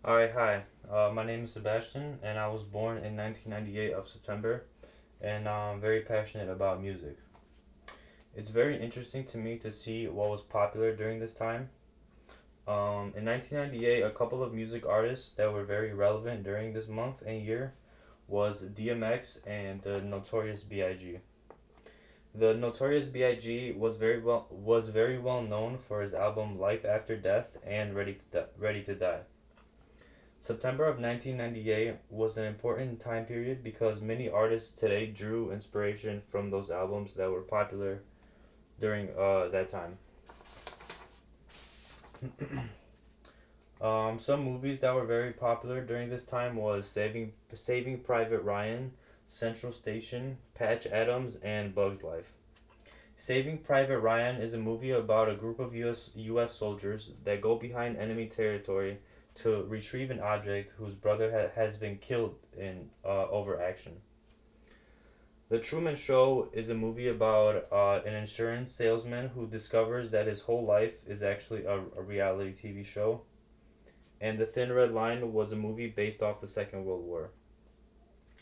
Alright, hi. My name is Sebastian, and I was born in 1998 of September, and I'm very passionate about music. It's very interesting to me to see what was popular during this time. In 1998, a couple of music artists that were very relevant during this month and year was DMX and the Notorious B.I.G. The Notorious B.I.G. was very well known for his album Life After Death and Ready to Die. September of 1998 was an important time period because many artists today drew inspiration from those albums that were popular during that time. Some movies that were very popular during this time was Saving Private Ryan, Central Station, Patch Adams, and Bugs Life. Saving Private Ryan is a movie about a group of U.S. soldiers that go behind enemy territory to retrieve an object whose brother has been killed in overaction. The Truman Show is a movie about an insurance salesman who discovers that his whole life is actually a reality TV show. And The Thin Red Line was a movie based off the Second World War.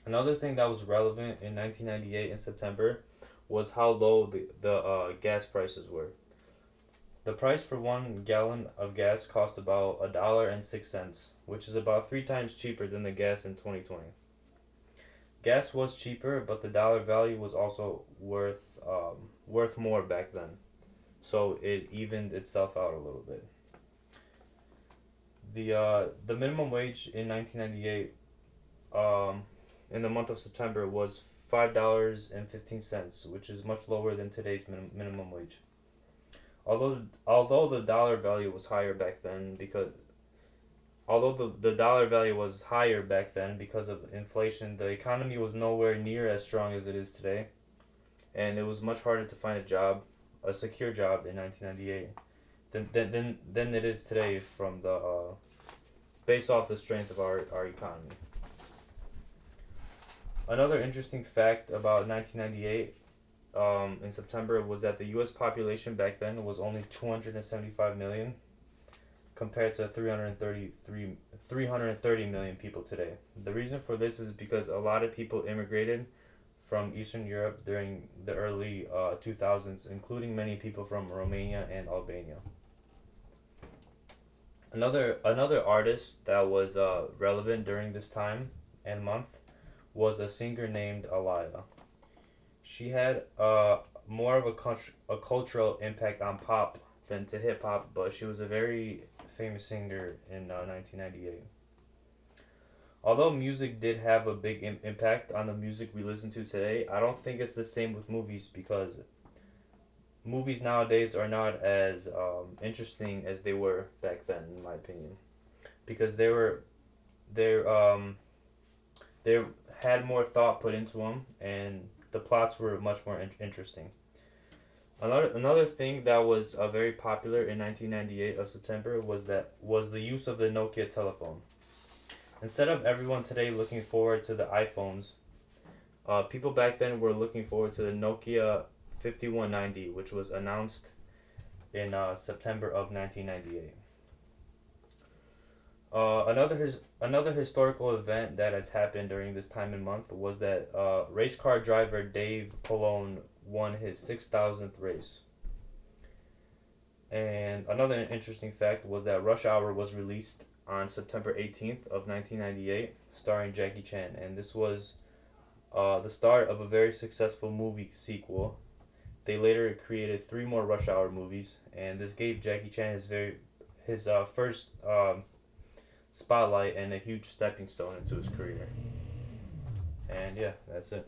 Another thing that was relevant in 1998 in September was how low the gas prices were. The price for 1 gallon of gas cost about $1.06, which is about three times cheaper than the gas in 2020. Gas was cheaper, but the dollar value was also worth more back then, so it evened itself out a little bit. The minimum wage in 1998, in the month of September, was $5.15, which is much lower than today's minimum wage. Although the dollar value was higher back then because although the dollar value was higher back then because of inflation, the economy was nowhere near as strong as it is today, and it was much harder to find a secure job in 1998 than it is today from the based off the strength of our economy. Another interesting fact about 1998 in September was that the U.S. population back then was only 275 million compared to 330 million people today. The reason for this is because a lot of people immigrated from Eastern Europe during the early 2000s, including many people from Romania and Albania. Another artist that was relevant during this time and month was a singer named Alaya. She had more of a cultural impact on pop than to hip hop, but she was a very famous singer in 1998. Although music did have a big impact on the music we listen to today, I don't think it's the same with movies because movies nowadays are not as interesting as they were back then, in my opinion, because they they had more thought put into them and the plots were much more interesting. Another thing that was very popular in 1998 of September was the use of the Nokia telephone. Instead of everyone today looking forward to the iPhones, people back then were looking forward to the Nokia 5190, which was announced in September of 1998. Another historical event that has happened during this time and month was that race car driver Dave Polone won his 6,000th race. And another interesting fact was that Rush Hour was released on September 18th of 1998, starring Jackie Chan, and this was the start of a very successful movie sequel. They later created three more Rush Hour movies, and this gave Jackie Chan his first spotlight and a huge stepping stone into his career. And yeah, that's it.